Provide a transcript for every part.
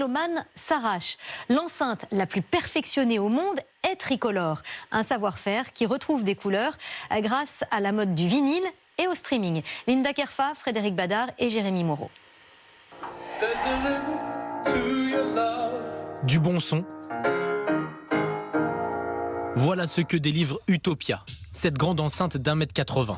mélomane s'arrache. L'enceinte la plus perfectionnée au monde est tricolore. Un savoir-faire qui retrouve des couleurs grâce à la mode du vinyle et au streaming. Linda Kerfa, Frédéric Badard et Jérémy Moreau. Du bon son. Voilà ce que délivre Utopia, cette grande enceinte d'1,80 m.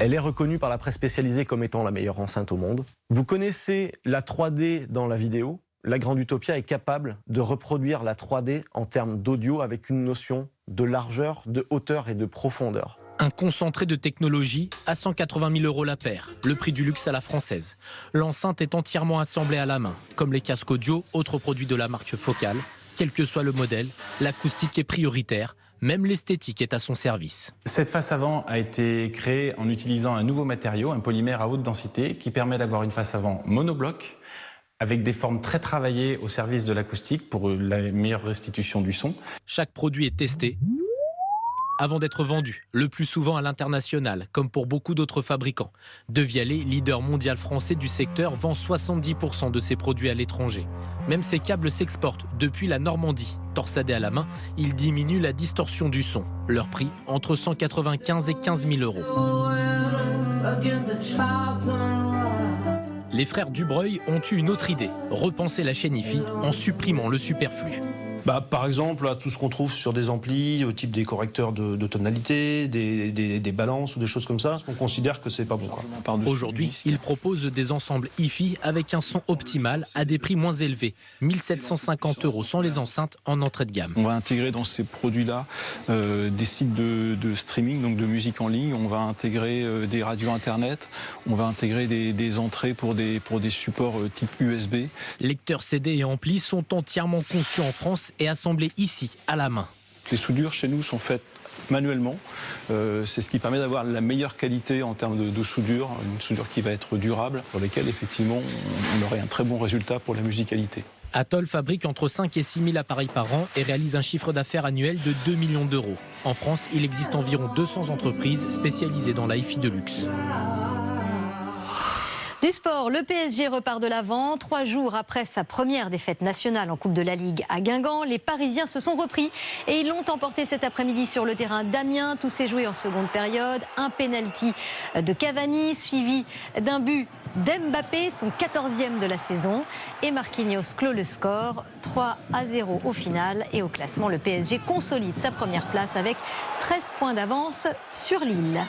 Elle est reconnue par la presse spécialisée comme étant la meilleure enceinte au monde. Vous connaissez la 3D dans la vidéo. La grande Utopia est capable de reproduire la 3D en termes d'audio avec une notion de largeur, de hauteur et de profondeur. Un concentré de technologie à 180 000 € la paire, le prix du luxe à la française. L'enceinte est entièrement assemblée à la main, comme les casques audio, autres produits de la marque Focal. Quel que soit le modèle, l'acoustique est prioritaire, même l'esthétique est à son service. Cette face avant a été créée en utilisant un nouveau matériau, un polymère à haute densité, qui permet d'avoir une face avant monobloc, avec des formes très travaillées au service de l'acoustique pour la meilleure restitution du son. Chaque produit est testé avant d'être vendu, le plus souvent à l'international, comme pour beaucoup d'autres fabricants. De Vialet, leader mondial français du secteur, vend 70% de ses produits à l'étranger. Même ses câbles s'exportent depuis la Normandie. Torsadés à la main, ils diminuent la distorsion du son. Leur prix, entre 195 et 15 000 €. Les frères Dubreuil ont eu une autre idée, repenser la chaîne hi-fi en supprimant le superflu. Par exemple, là, tout ce qu'on trouve sur des amplis, au type des correcteurs de tonalité, des balances ou des choses comme ça, on considère que c'est pas bon. Aujourd'hui, ils proposent des ensembles hi-fi avec un son optimal à des prix moins élevés, 1 750 € sans les enceintes en entrée de gamme. On va intégrer dans ces produits-là des sites de streaming, donc de musique en ligne. On va intégrer des radios internet. On va intégrer des entrées pour des supports type USB. Lecteurs CD et amplis sont entièrement conçus en France et assemblés ici, à la main. Les soudures chez nous sont faites manuellement. C'est ce qui permet d'avoir la meilleure qualité en termes de soudure, une soudure qui va être durable, pour laquelle effectivement on aurait un très bon résultat pour la musicalité. Atoll fabrique entre 5 et 6 000 appareils par an et réalise un chiffre d'affaires annuel de 2 millions €. En France, il existe environ 200 entreprises spécialisées dans la hi-fi de luxe. Du sport, le PSG repart de l'avant. 3 jours après sa première défaite nationale en Coupe de la Ligue à Guingamp, les Parisiens se sont repris et ils l'ont emporté cet après-midi sur le terrain d'Amiens. Tout s'est joué en seconde période. Un pénalty de Cavani suivi d'un but d'Mbappé, son 14e de la saison. Et Marquinhos clôt le score, 3-0 au final. Et au classement, le PSG consolide sa première place avec 13 points d'avance sur Lille.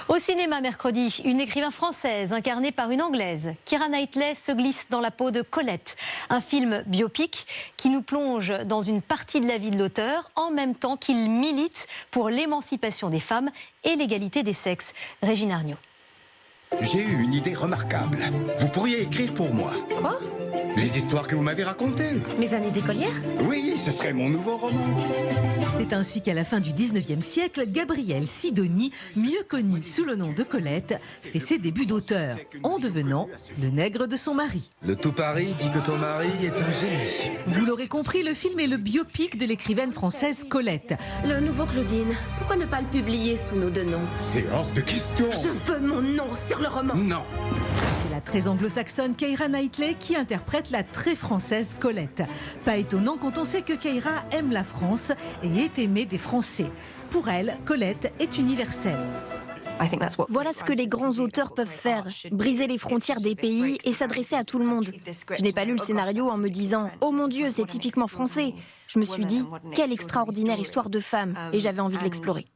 Au cinéma mercredi, une écrivain française incarnée par une anglaise, Keira Knightley, se glisse dans la peau de Colette. Un film biopic qui nous plonge dans une partie de la vie de l'auteur en même temps qu'il milite pour l'émancipation des femmes et l'égalité des sexes. Régine Arnaud. J'ai eu une idée remarquable. Vous pourriez écrire pour moi. Quoi ? Les histoires que vous m'avez racontées. Mes années d'écolière ? Oui, ce serait mon nouveau roman. C'est ainsi qu'à la fin du 19e siècle, Gabrielle Sidoni, mieux connue sous le nom de Colette, fait ses débuts d'auteur, en devenant le nègre de son mari. Le tout Paris dit que ton mari est un génie. Vous l'aurez compris, le film est le biopic de l'écrivaine française Colette. Le nouveau Claudine, pourquoi ne pas le publier sous nos deux noms ? C'est hors de question. Je veux mon nom sur le roman. Non. C'est la très anglo-saxonne Keira Knightley qui interprète la très française Colette. Pas étonnant quand on sait que Keira aime la France et est aimée des Français. Pour elle, Colette est universelle. Voilà ce que les grands auteurs peuvent faire, briser les frontières des pays et s'adresser à tout le monde. Je n'ai pas lu le scénario en me disant « Oh mon Dieu, c'est typiquement français ». Je me suis dit « Quelle extraordinaire histoire de femme » et j'avais envie de l'explorer.